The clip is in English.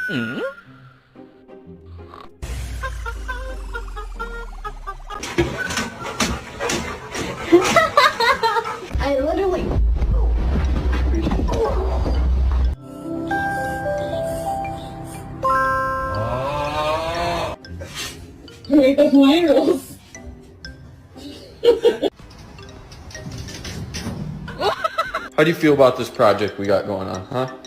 I literally... Make up my rules. How do you feel about this project we got going on, huh?